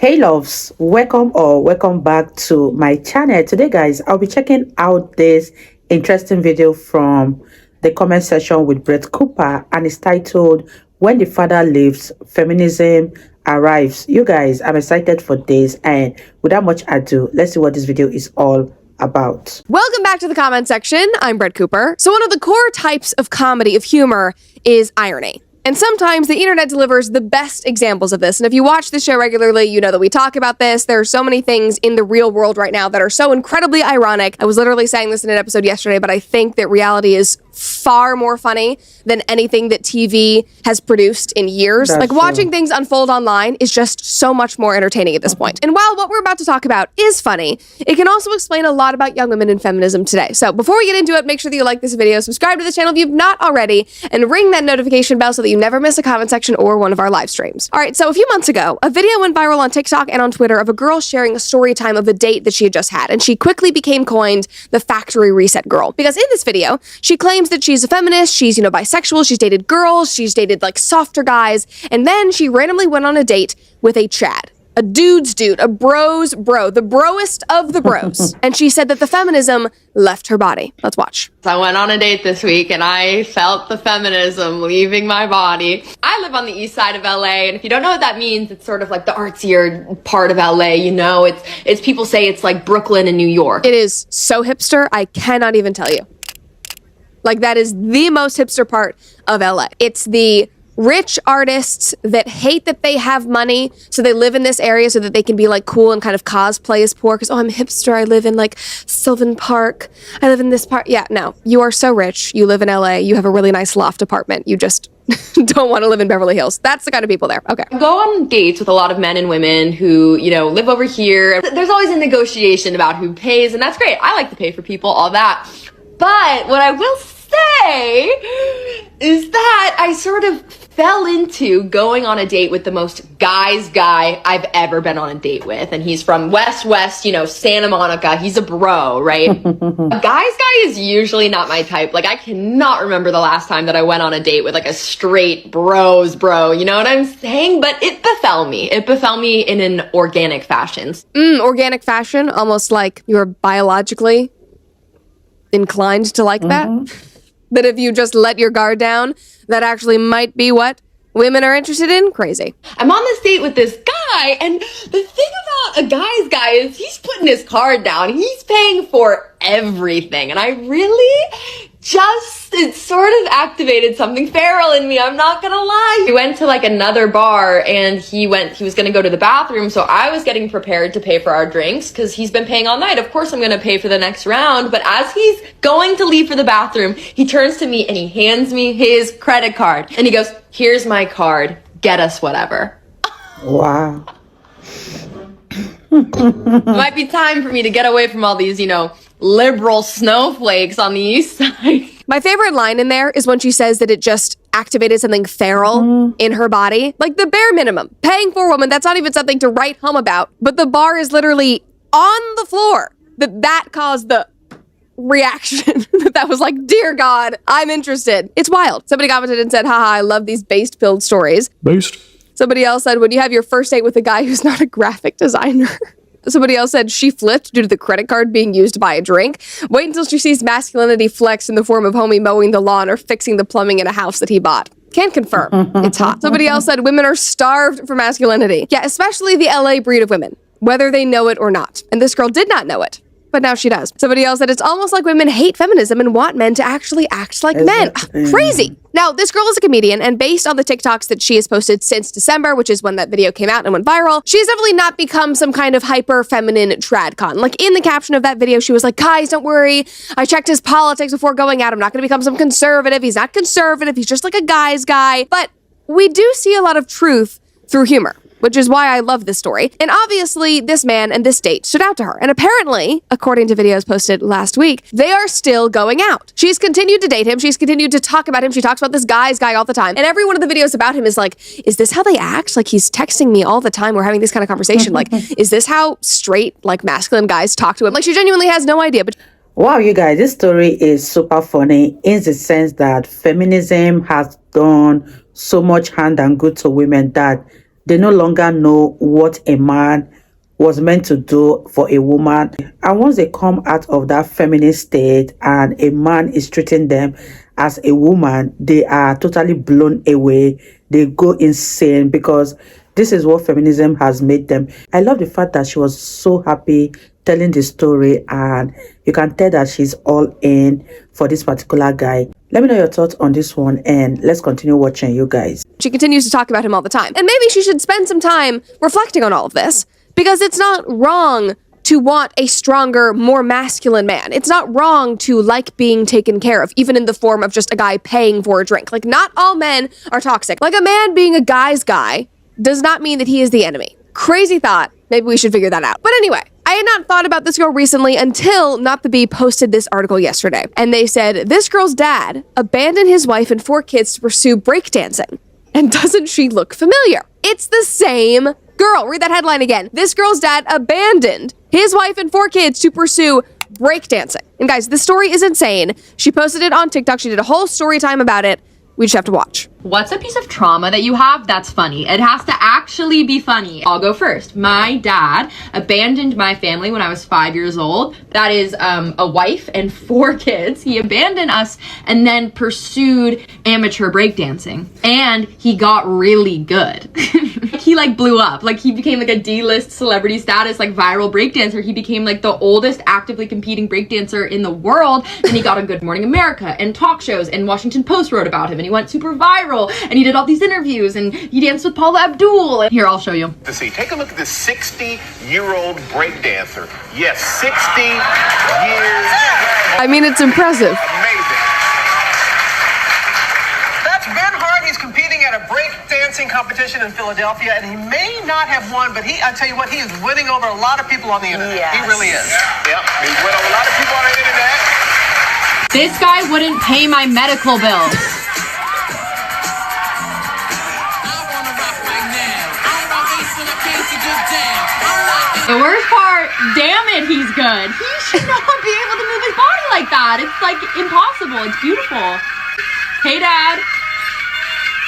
Hey loves, welcome back to my channel. Today guys, I'll be checking out this interesting video from the comment section with Brett Cooper, and it's titled When the Father Leaves, Feminism Arrives. You guys, I'm excited for this, and without much ado, let's see what this video is all about. Welcome back to the comment section. I'm Brett Cooper. So one of the core types of comedy, of humor, is irony. And sometimes the internet delivers the best examples of this. And if you watch the show regularly, you know that we talk about this. There are so many things in the real world right now that are so incredibly ironic. I was literally saying this in an episode yesterday, but I think that reality is far more funny than anything that TV has produced in years. That's watching true. things unfold online is just so much more entertaining at this point. And while what we're about to talk about is funny, it can also explain a lot about young women in feminism today. So before we get into it, make sure that you like this video, subscribe to the channel if you've not already, and ring that notification bell so that you never miss a comment section or one of our live streams. All right, so a few months ago, a video went viral on TikTok and on Twitter of a girl sharing a story time of a date that she had just had, and she quickly became coined the factory reset girl. Because in this video, she claims that she's a feminist, she's, bisexual, she's dated girls, she's dated softer guys, and then she randomly went on a date with a Chad. A dude's dude, a bro's bro, the broest of the bros. And she said that the feminism left her body. Let's watch. I went on a date this week and I felt the feminism leaving my body. I live on the east side of LA, and if you don't know what that means, it's sort of like the artsier part of LA, It's people say it's like Brooklyn and New York. It is so hipster, I cannot even tell you. That is the most hipster part of LA. It's the rich artists that hate that they have money, so they live in this area so that they can be cool and kind of cosplay as poor because, I'm hipster, I live in Sylvan Park, I live in this part. Yeah, no, you are so rich, you live in LA, you have a really nice loft apartment, you just don't want to live in Beverly Hills. That's the kind of people there. Okay. I go on dates with a lot of men and women who, live over here. There's always a negotiation about who pays, and that's great. I like to pay for people, all that. But what I will say is that I sort of fell into going on a date with the most guy's guy I've ever been on a date with. And he's from West, Santa Monica. He's a bro, right? A guy's guy is usually not my type. I cannot remember the last time that I went on a date with a straight bro's bro. You know what I'm saying? But it befell me. It befell me in an organic fashion. Organic fashion, almost like you're biologically inclined to like that. That if you just let your guard down, that actually might be what women are interested in. Crazy. I'm on this date with this guy, and the thing about a guy's guy is he's putting his card down. He's paying for everything, and I really it sort of activated something feral in me. I'm not gonna lie. We went to another bar, and he was gonna go to the bathroom, so I was getting prepared to pay for our drinks because he's been paying all night. Of course I'm gonna pay for the next round, but as he's going to leave for the bathroom, he turns to me and he hands me his credit card, and he goes, "Here's my card, get us whatever." Wow. Might be time for me to get away from all these, liberal snowflakes on the east side. My favorite line in there is when she says that it just activated something feral in her body. The bare minimum. Paying for a woman, that's not even something to write home about. But the bar is literally on the floor. That caused the reaction. That was dear God, I'm interested. It's wild. Somebody commented and said, haha, I love these based-pilled stories. Based. Somebody else said, when you have your first date with a guy who's not a graphic designer. Somebody else said she flipped due to the credit card being used to buy a drink. Wait until she sees masculinity flex in the form of homie mowing the lawn or fixing the plumbing in a house that he bought. Can't confirm. It's hot. Somebody else said women are starved for masculinity. Yeah, especially the LA breed of women, whether they know it or not. And this girl did not know it, but now she does. Somebody else said it's almost like women hate feminism and want men to actually act like men. Crazy. Now, this girl is a comedian, and based on the TikToks that she has posted since December, which is when that video came out and went viral, she's definitely not become some kind of hyper-feminine tradcon. In the caption of that video, she was like, guys, don't worry. I checked his politics before going out. I'm not going to become some conservative. He's not conservative. He's just a guy's guy. But we do see a lot of truth through humor, which is why I love this story. And obviously, this man and this date stood out to her. And apparently, according to videos posted last week, they are still going out. She's continued to date him. She's continued to talk about him. She talks about this guy's guy all the time. And every one of the videos about him is is this how they act? He's texting me all the time. We're having this kind of conversation. Is this how straight, masculine guys talk to him? She genuinely has no idea. But Wow, you guys, this story is super funny in the sense that feminism has done so much harm and good to women that They no longer know what a man was meant to do for a woman. And once they come out of that feminine state and a man is treating them as a woman, they are totally blown away. They go insane because this is what feminism has made them. I love the fact that she was so happy telling the story, and you can tell that she's all in for this particular guy. Let me know your thoughts on this one, and let's continue watching, you guys. She continues to talk about him all the time. And maybe she should spend some time reflecting on all of this, because it's not wrong to want a stronger, more masculine man. It's not wrong to like being taken care of, even in the form of just a guy paying for a drink. Like, not all men are toxic. Like, a man being a guy's guy does not mean that he is the enemy. Crazy thought. Maybe we should figure that out. But anyway, I had not thought about this girl recently until Not the Bee posted this article yesterday. And they said, this girl's dad abandoned his wife and 4 kids to pursue breakdancing. And doesn't she look familiar? It's the same girl. Read that headline again. This girl's dad abandoned his wife and 4 kids to pursue breakdancing. And guys, this story is insane. She posted it on TikTok. She did a whole story time about it. We just have to watch. What's a piece of trauma that you have that's funny? It has to actually be funny. I'll go first. My dad abandoned my family when I was 5 years old. That is a wife and 4 kids. He abandoned us and then pursued amateur breakdancing. And he got really good. He like blew up. Like, he became like a D-list celebrity status, like viral breakdancer. He became like the oldest actively competing breakdancer in the world. And he got on Good Morning America and talk shows, and Washington Post wrote about him, and he went super viral. And he did all these interviews, and he danced with Paula Abdul. And here, I'll show you. To see, take a look at this 60-year-old breakdancer. Yes, 60 years. I mean, it's impressive. Amazing. That's Ben Hart. He's competing at a breakdancing competition in Philadelphia, and he may not have won, but I tell you what, he is winning over a lot of people on the internet. Yes. He really is. Yep, he's winning over a lot of people on the internet. This guy wouldn't pay my medical bill. The worst part, damn it, he's good. He should not be able to move his body like that. It's like impossible. It's beautiful. Hey, Dad.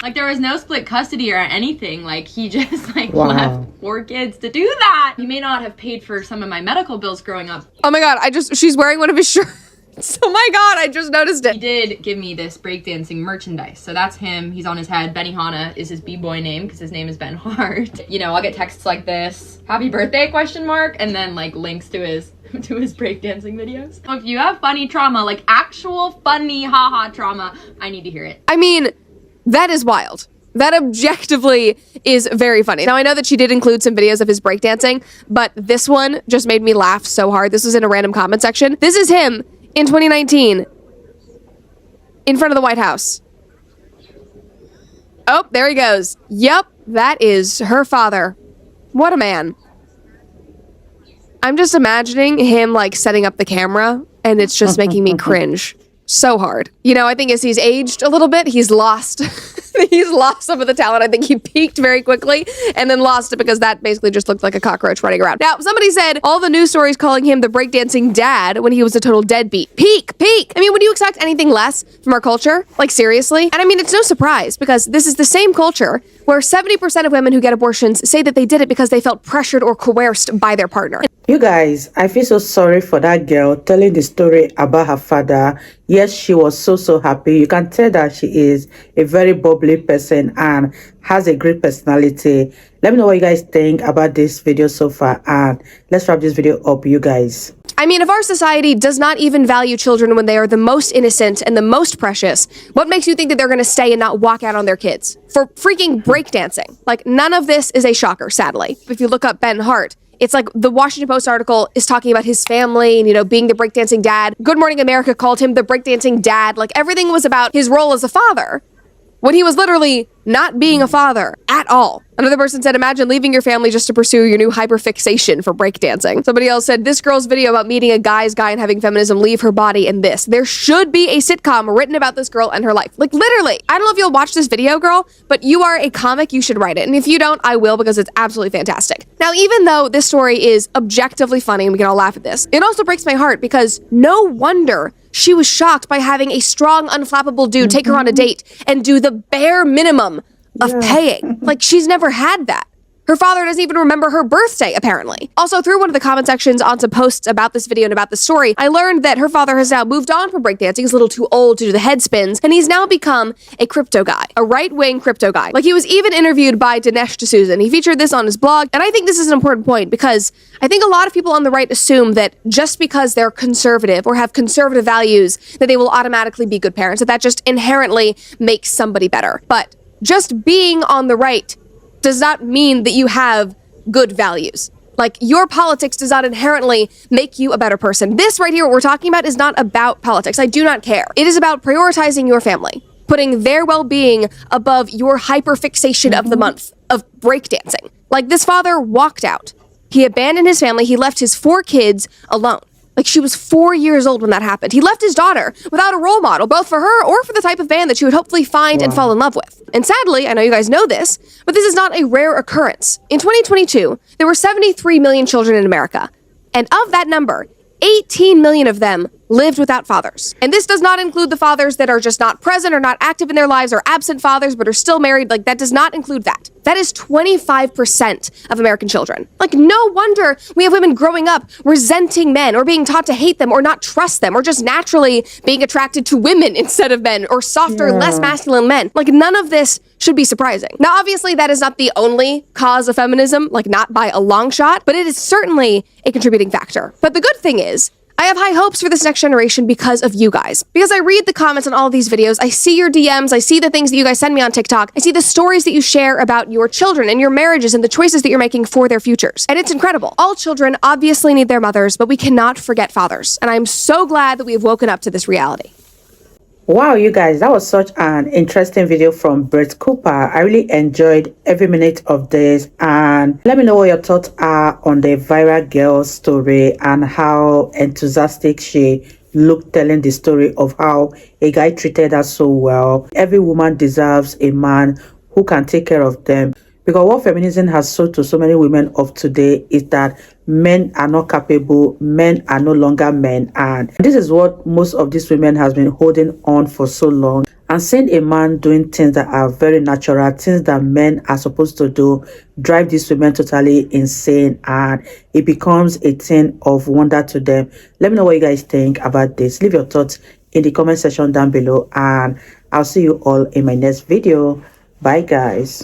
Like, there was no split custody or anything. Like, he just like left 4 kids to do that. He may not have paid for some of my medical bills growing up. Oh my God, she's wearing one of his shirts. Oh my God, I just noticed it. He did give me this breakdancing merchandise. So that's him. He's on his head. Benihana is his b-boy name because his name is Ben Hart. You know, I'll get texts like this, happy birthday, ? And then like links to his breakdancing videos. So if you have funny trauma, like actual funny haha trauma, I need to hear it. I mean, that is wild. That objectively is very funny. Now, I know that she did include some videos of his breakdancing, but this one just made me laugh so hard. This was in a random comment section. This is him in 2019 in front of the White House. Oh, there he goes. Yep, that is her father. What a man. I'm just imagining him like setting up the camera, and it's just making me cringe so hard. You know, I think as he's aged a little bit, he's lost he's lost some of the talent. I think he peaked very quickly and then lost it because that basically just looked like a cockroach running around. Now, somebody said all the news stories calling him the breakdancing dad when he was a total deadbeat. Peak. I mean, would you expect anything less from our culture? Like, seriously? And I mean, it's no surprise because this is the same culture where 70% of women who get abortions say that they did it because they felt pressured or coerced by their partner. You guys, I feel so sorry for that girl telling the story about her father. Yes, she was so happy. You can tell that she is a very bubbly person and has a great personality. Let me know what you guys think about this video so far, and let's wrap this video up, you guys. I mean, if our society does not even value children when they are the most innocent and the most precious, what makes you think that they're going to stay and not walk out on their kids for freaking breakdancing? Like, none of this is a shocker, sadly. If you look up Ben Hart, it's like the Washington Post article is talking about his family and, you know, being the breakdancing dad. Good Morning America called him the breakdancing dad. Like, everything was about his role as a father when he was literally not being a father at all. Another person said, imagine leaving your family just to pursue your new hyperfixation for breakdancing. Somebody else said, this girl's video about meeting a guy's guy and having feminism leave her body in this. There should be a sitcom written about this girl and her life. Like, literally. I don't know if you'll watch this video, girl, but you are a comic, you should write it. And if you don't, I will, because it's absolutely fantastic. Now, even though this story is objectively funny and we can all laugh at this, it also breaks my heart because no wonder she was shocked by having a strong, unflappable dude take her on a date and do the bare minimum of paying. Like, she's never had that. Her father doesn't even remember her birthday, apparently. Also, through one of the comment sections on some posts about this video and about the story, I learned that her father has now moved on from breakdancing. He's a little too old to do the head spins, and he's now become a crypto guy, a right-wing crypto guy. Like, he was even interviewed by Dinesh D'Souza, and he featured this on his blog, and I think this is an important point because I think a lot of people on the right assume that just because they're conservative or have conservative values, that they will automatically be good parents, that just inherently makes somebody better. But just being on the right does not mean that you have good values. Like, your politics does not inherently make you a better person. This right here, what we're talking about, is not about politics. I do not care. It is about prioritizing your family, putting their well-being above your hyperfixation of the month of breakdancing. Like, this father walked out. He abandoned his family. He left his 4 kids alone. Like, she was 4 years old when that happened. He left his daughter without a role model, both for her or for the type of man that she would hopefully find and fall in love with. And sadly, I know you guys know this, but this is not a rare occurrence. In 2022, there were 73 million children in America. And of that number, 18 million of them lived without fathers. And this does not include the fathers that are just not present or not active in their lives, or absent fathers but are still married. Like, that does not include that. That is 25% of American children. Like, no wonder we have women growing up resenting men, or being taught to hate them, or not trust them, or just naturally being attracted to women instead of men, or softer, less masculine men. Like, none of this should be surprising. Now, obviously, that is not the only cause of feminism, like, not by a long shot, but it is certainly a contributing factor. But the good thing is, I have high hopes for this next generation because of you guys. Because I read the comments on all of these videos, I see your DMs, I see the things that you guys send me on TikTok, I see the stories that you share about your children and your marriages and the choices that you're making for their futures. And it's incredible. All children obviously need their mothers, but we cannot forget fathers. And I'm so glad that we have woken up to this reality. Wow, you guys, that was such an interesting video from Brett Cooper. I really enjoyed every minute of this, and let me know what your thoughts are on the viral girl story and how enthusiastic she looked telling the story of how a guy treated her so well. Every woman deserves a man who can take care of them. Because what feminism has sold to so many women of today is that men are not capable, men are no longer men. And this is what most of these women has been holding on for so long. And seeing a man doing things that are very natural, things that men are supposed to do, drive these women totally insane. And it becomes a thing of wonder to them. Let me know what you guys think about this. Leave your thoughts in the comment section down below. And I'll see you all in my next video. Bye, guys.